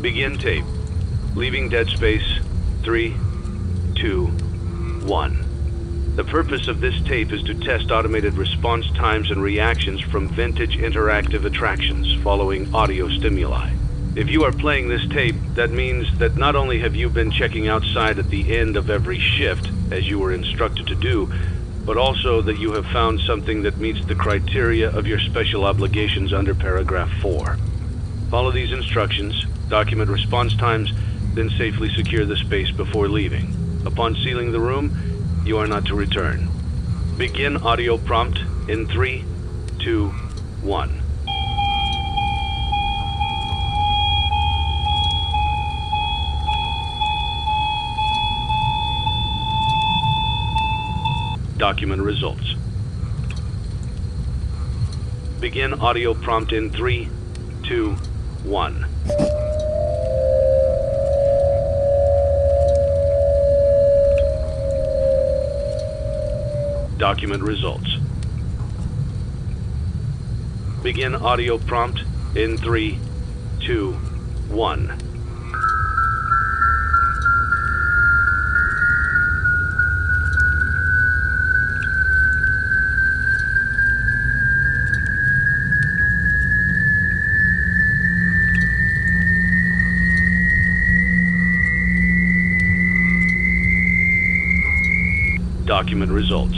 Begin tape. Leaving dead space. 3, 2, 1. The purpose of this tape is to test automated response times and reactions from vintage interactive attractions following audio stimuli. If you are playing this tape, that means that not only have you been checking outside at the end of every shift, as you were instructed to do, but also that you have found something that meets the criteria of your special obligations under paragraph 4. Follow these instructions, document response times, then safely secure the space before leaving. Upon sealing the room, you are not to return. Begin audio prompt in 3, 2, 1. Document results. Begin audio prompt in 3, 2, 1. Document results. Begin audio prompt in 3, 2, 1. Document results.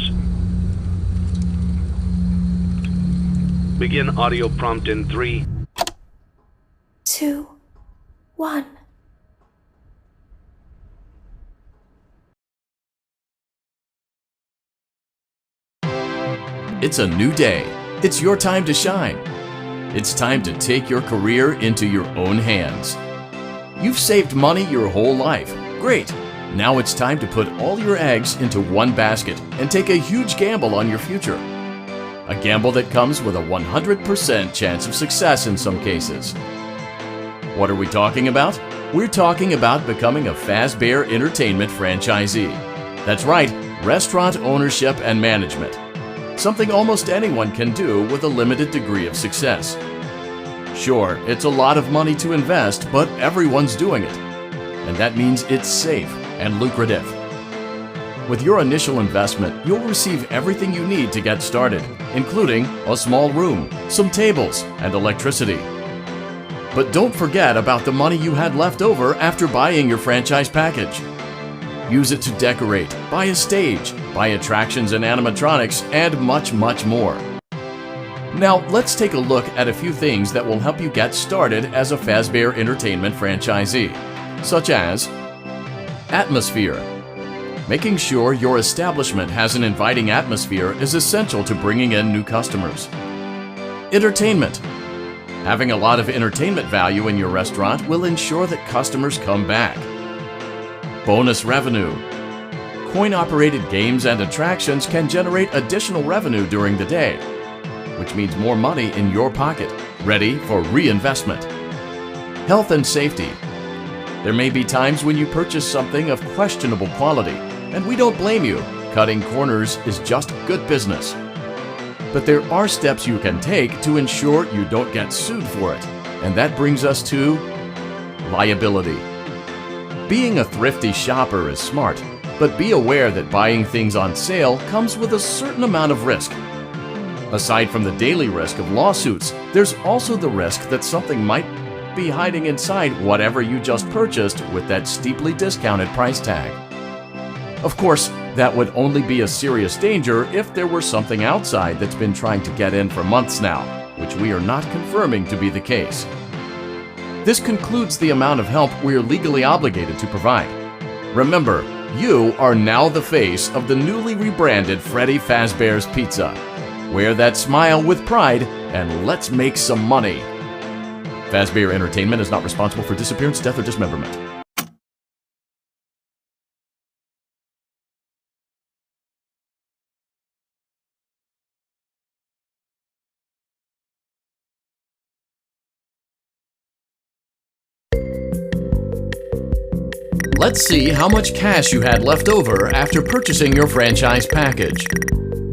Begin audio prompt in 3, 2, 1. It's a new day. It's your time to shine. It's time to take your career into your own hands. You've saved money your whole life. Great. Now it's time to put all your eggs into one basket and take a huge gamble on your future. A gamble that comes with a 100% chance of success in some cases. What are we talking about? We're talking about becoming a Fazbear Entertainment franchisee. That's right, restaurant ownership and management. Something almost anyone can do with a limited degree of success. Sure, it's a lot of money to invest, but everyone's doing it. And that means it's safe and lucrative. With your initial investment, you'll receive everything you need to get started, including a small room, some tables, and electricity. But don't forget about the money you had left over after buying your franchise package. Use it to decorate, buy a stage, buy attractions and animatronics, and much, much more. Now, let's take a look at a few things that will help you get started as a Fazbear Entertainment franchisee, such as atmosphere. Making sure your establishment has an inviting atmosphere is essential to bringing in new customers. Entertainment. Having a lot of entertainment value in your restaurant will ensure that customers come back. Bonus revenue. Coin-operated games and attractions can generate additional revenue during the day, which means more money in your pocket, ready for reinvestment. Health and safety. There may be times when you purchase something of questionable quality, and we don't blame you. Cutting corners is just good business. But there are steps you can take to ensure you don't get sued for it, and that brings us to liability. Being a thrifty shopper is smart, but be aware that buying things on sale comes with a certain amount of risk. Aside from the daily risk of lawsuits, there's also the risk that something might be hiding inside whatever you just purchased with that steeply discounted price tag. Of course, that would only be a serious danger if there were something outside that's been trying to get in for months now, which we are not confirming to be the case. This concludes the amount of help we're legally obligated to provide. Remember, you are now the face of the newly rebranded Freddy Fazbear's Pizza. Wear that smile with pride and let's make some money. Fazbear Entertainment is not responsible for disappearance, death, or dismemberment. Let's see how much cash you had left over after purchasing your franchise package.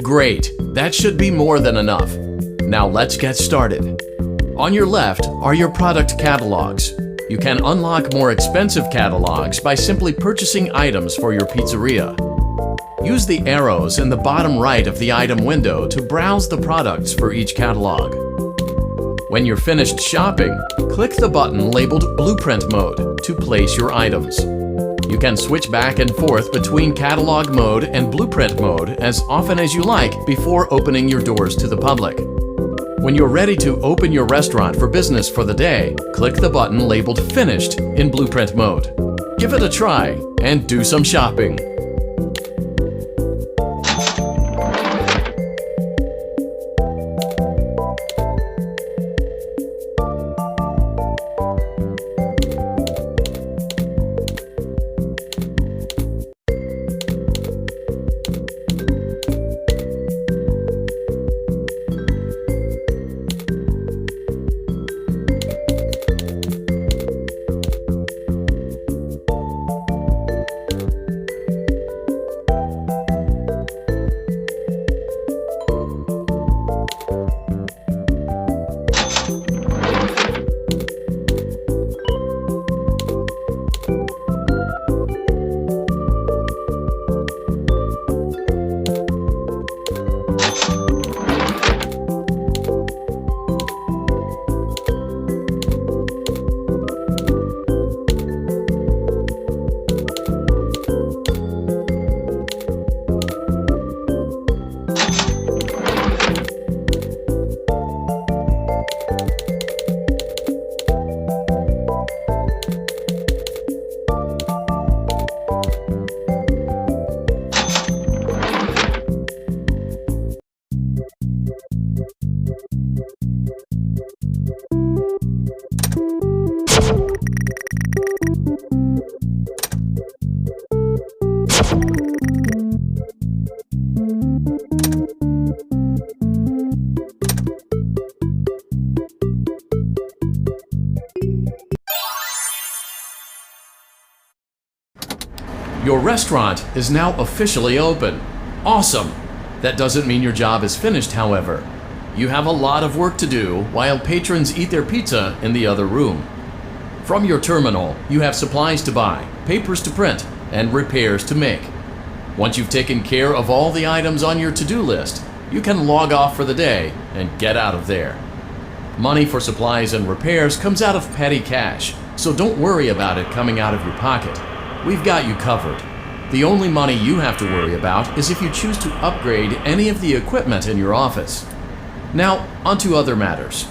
Great, that should be more than enough. Now let's get started. On your left are your product catalogs. You can unlock more expensive catalogs by simply purchasing items for your pizzeria. Use the arrows in the bottom right of the item window to browse the products for each catalog. When you're finished shopping, click the button labeled Blueprint Mode to place your items. You can switch back and forth between Catalog Mode and Blueprint Mode as often as you like before opening your doors to the public. When you're ready to open your restaurant for business for the day, click the button labeled Finished in Blueprint Mode. Give it a try and do some shopping. Your restaurant is now officially open. Awesome! That doesn't mean your job is finished, however. You have a lot of work to do while patrons eat their pizza in the other room. From your terminal, you have supplies to buy, papers to print, and repairs to make. Once you've taken care of all the items on your to-do list, you can log off for the day and get out of there. Money for supplies and repairs comes out of petty cash, so don't worry about it coming out of your pocket. We've got you covered. The only money you have to worry about is if you choose to upgrade any of the equipment in your office. Now, onto other matters.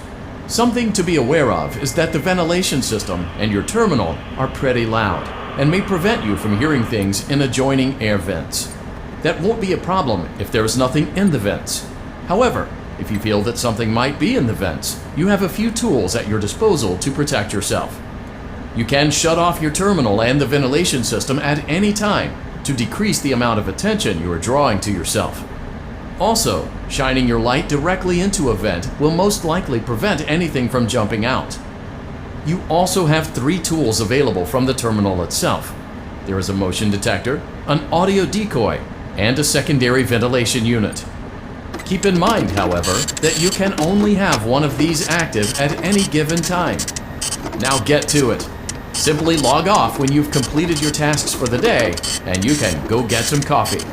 Something to be aware of is that the ventilation system and your terminal are pretty loud and may prevent you from hearing things in adjoining air vents. That won't be a problem if there is nothing in the vents. However, if you feel that something might be in the vents, you have a few tools at your disposal to protect yourself. You can shut off your terminal and the ventilation system at any time to decrease the amount of attention you are drawing to yourself. Also, shining your light directly into a vent will most likely prevent anything from jumping out. You also have 3 tools available from the terminal itself. There is a motion detector, an audio decoy, and a secondary ventilation unit. Keep in mind, however, that you can only have one of these active at any given time. Now get to it. Simply log off when you've completed your tasks for the day, and you can go get some coffee.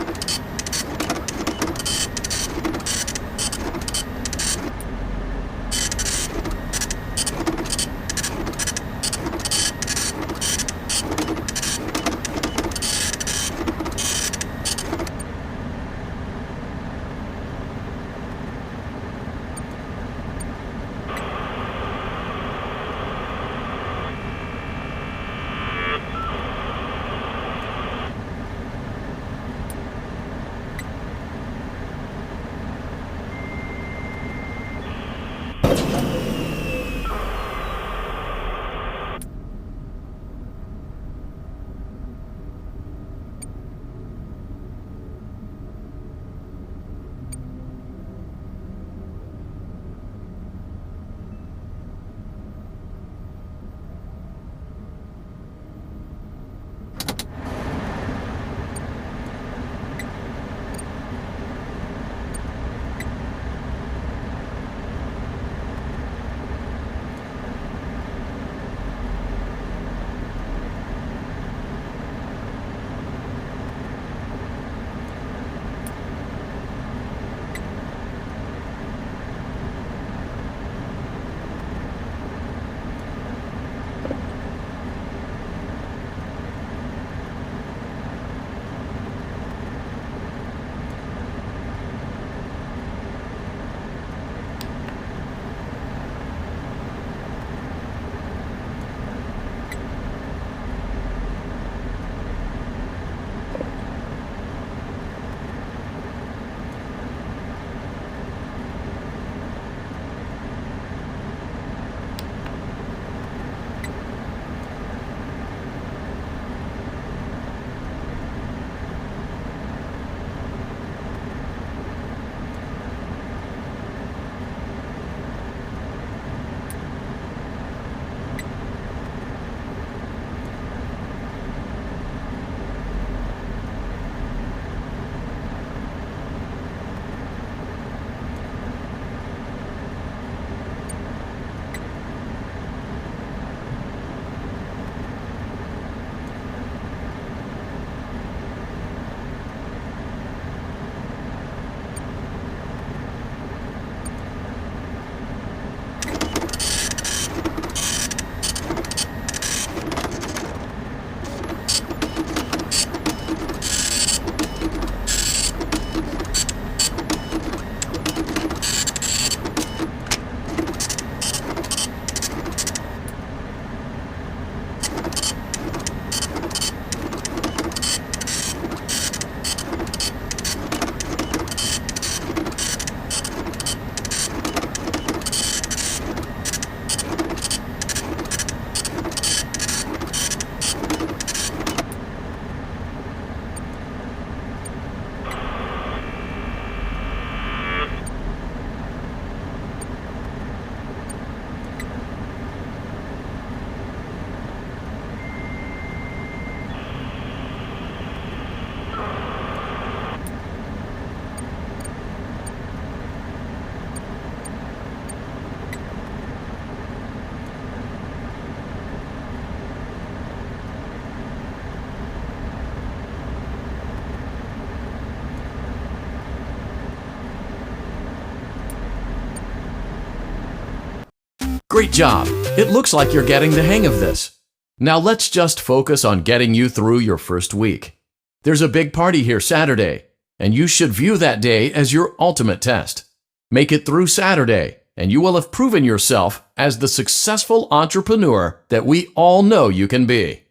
Great job! It looks like you're getting the hang of this. Now let's just focus on getting you through your first week. There's a big party here Saturday, and you should view that day as your ultimate test. Make it through Saturday, and you will have proven yourself as the successful entrepreneur that we all know you can be.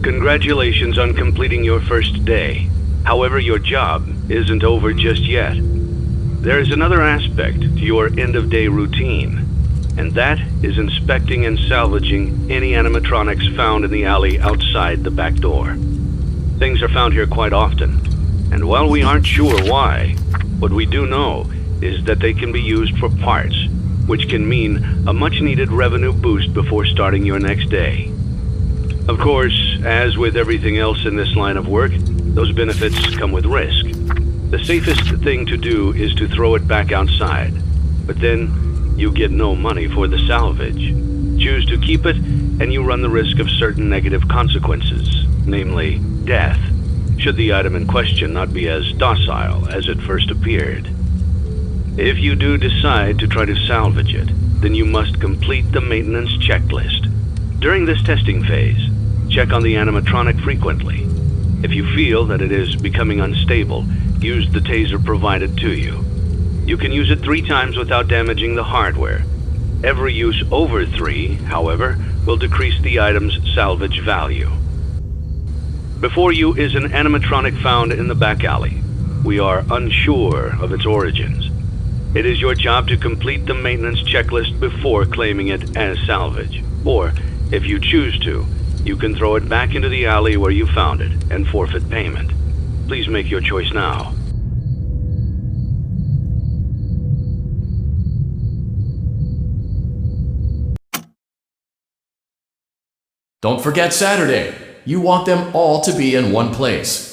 Congratulations on completing your first day. However, your job isn't over just yet. There is another aspect to your end-of-day routine, and that is inspecting and salvaging any animatronics found in the alley outside the back door. Things are found here quite often, and while we aren't sure why, what we do know is that they can be used for parts, which can mean a much-needed revenue boost before starting your next day. Of course, as with everything else in this line of work, those benefits come with risk. The safest thing to do is to throw it back outside, but then you get no money for the salvage. Choose to keep it, and you run the risk of certain negative consequences, namely death, should the item in question not be as docile as it first appeared. If you do decide to try to salvage it, then you must complete the maintenance checklist. During this testing phase, check on the animatronic frequently. If you feel that it is becoming unstable, use the taser provided to you. You can use it 3 times without damaging the hardware. Every use over 3, however, will decrease the item's salvage value. Before you is an animatronic found in the back alley. We are unsure of its origins. It is your job to complete the maintenance checklist before claiming it as salvage. Or, if you choose to, you can throw it back into the alley where you found it and forfeit payment. Please make your choice now. Don't forget Saturday. You want them all to be in one place.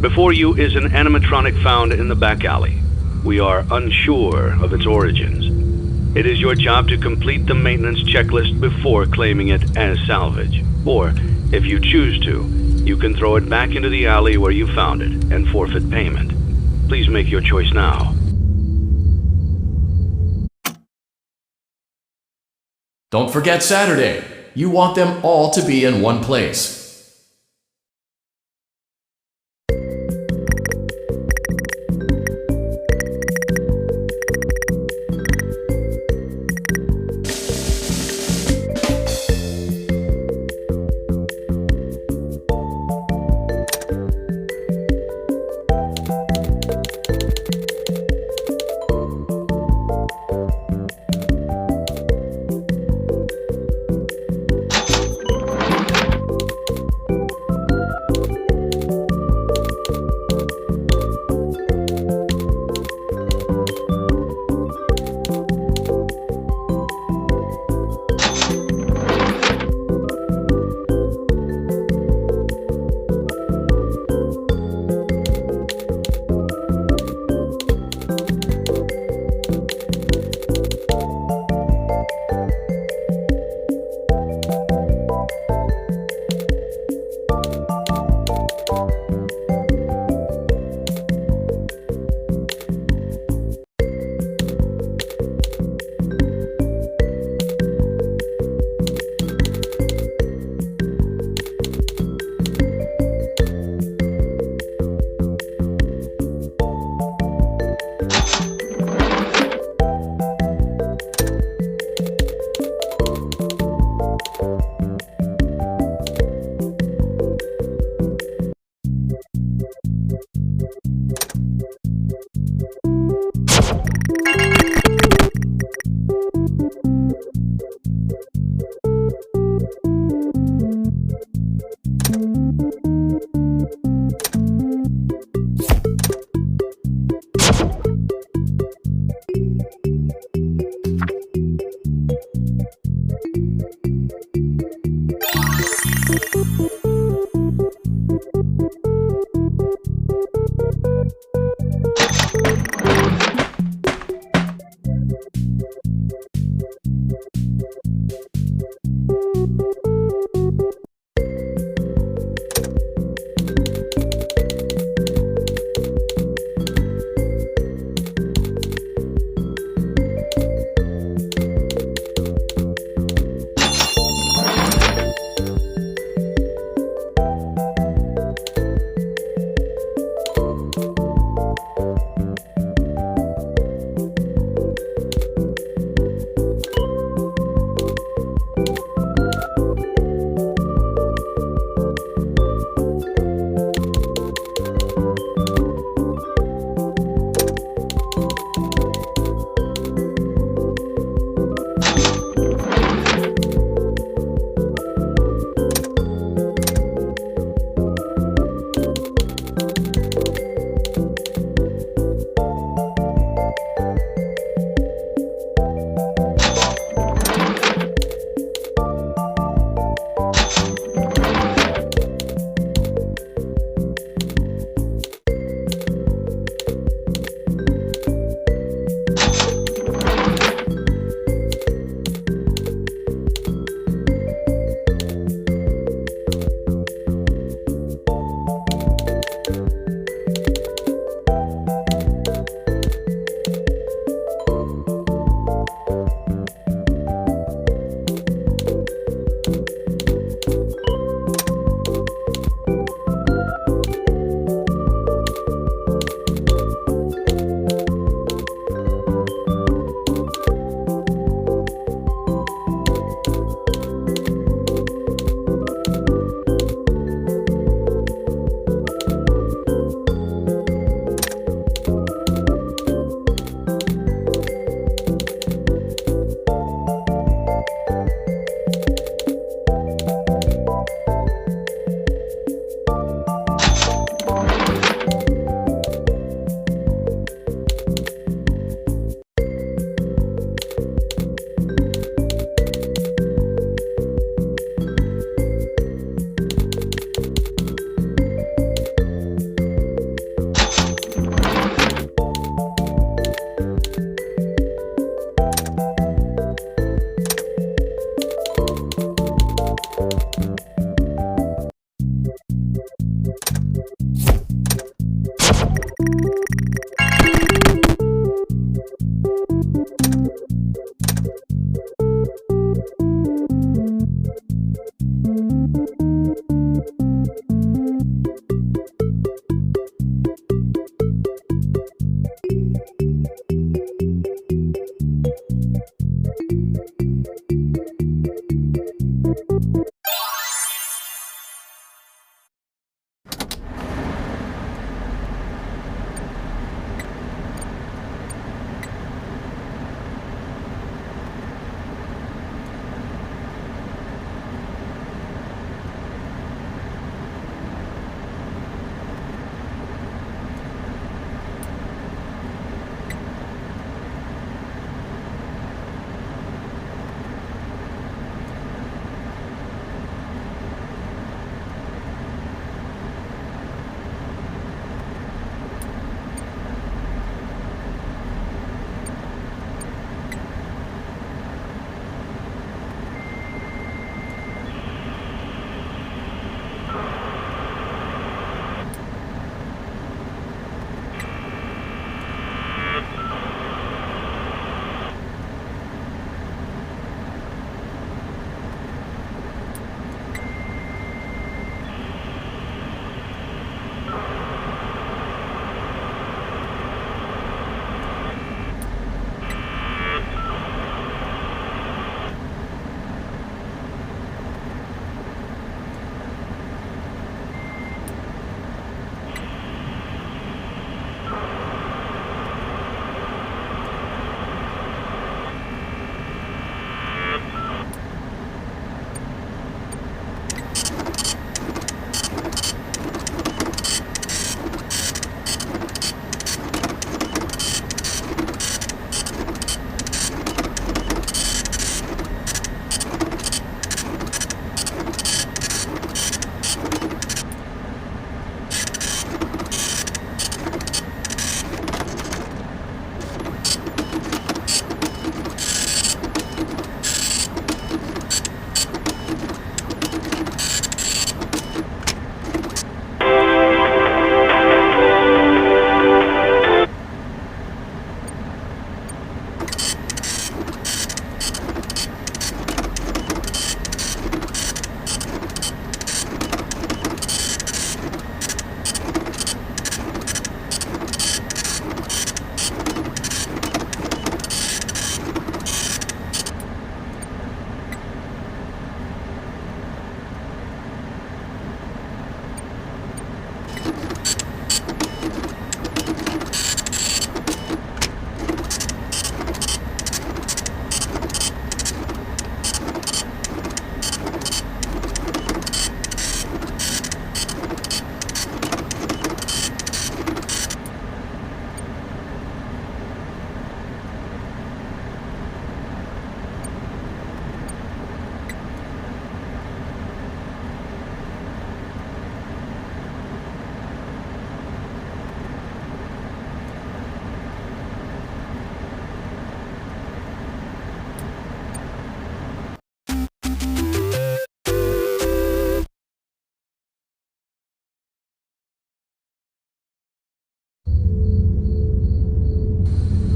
Before you is an animatronic found in the back alley. We are unsure of its origins. It is your job to complete the maintenance checklist before claiming it as salvage. Or, if you choose to, you can throw it back into the alley where you found it and forfeit payment. Please make your choice now. Don't forget Saturday. You want them all to be in one place.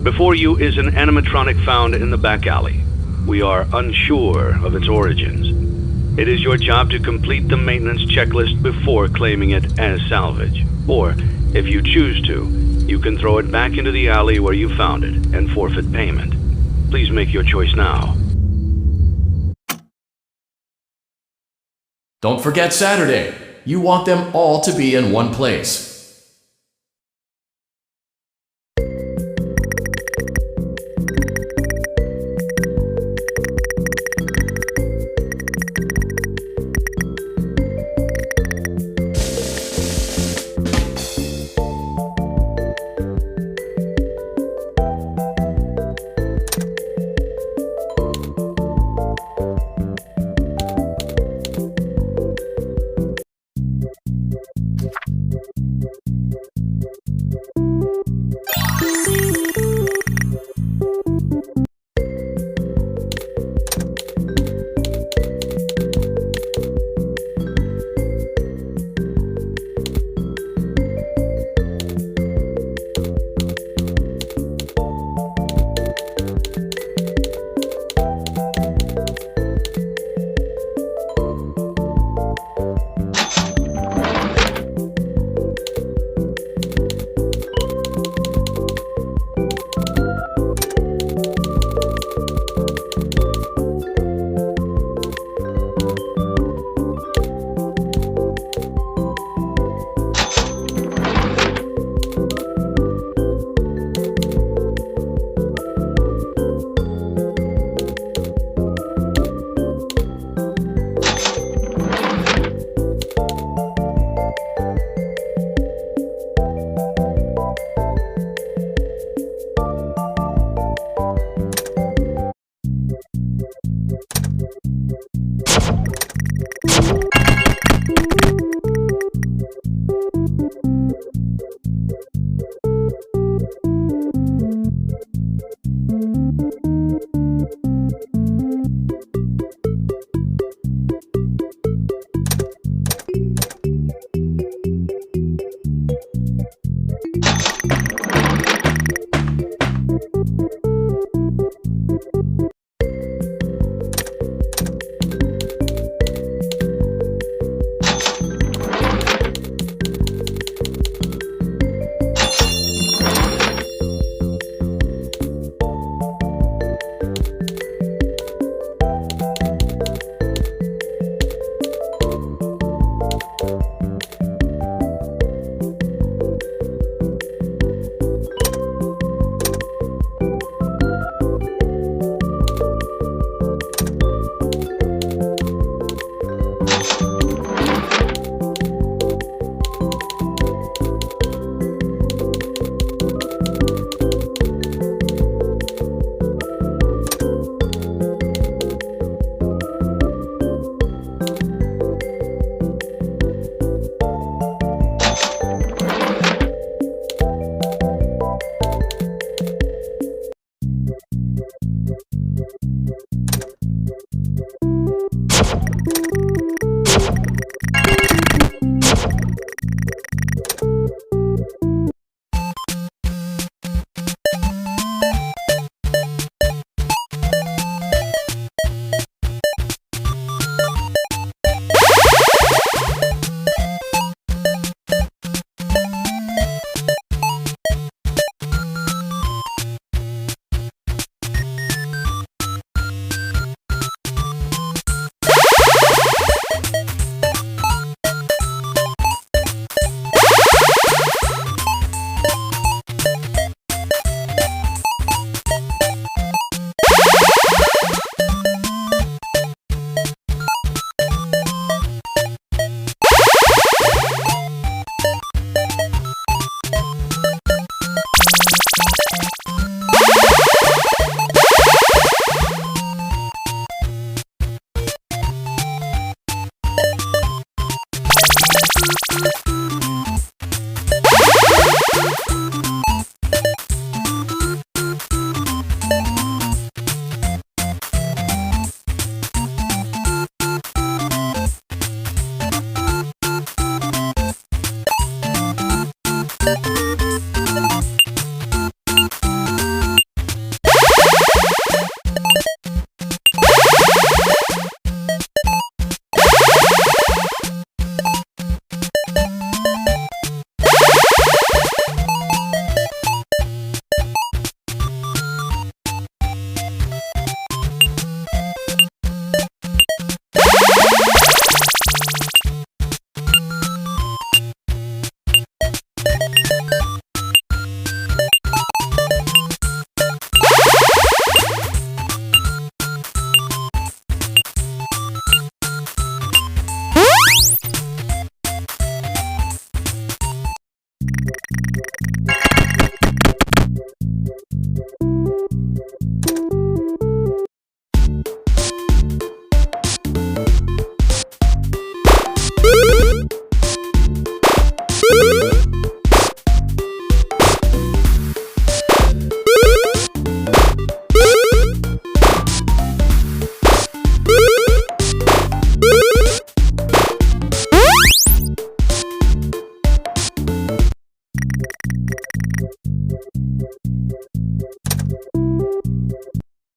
Before you is an animatronic found in the back alley. We are unsure of its origins. It is your job to complete the maintenance checklist before claiming it as salvage. Or, if you choose to, you can throw it back into the alley where you found it and forfeit payment. Please make your choice now. Don't forget Saturday. You want them all to be in one place.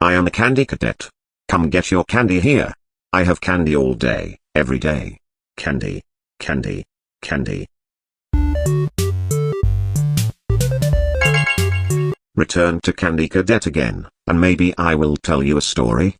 I am a candy cadet. Come get your candy here. I have candy all day, every day. Candy, candy, candy. Return to Candy Cadet again, and maybe I will tell you a story.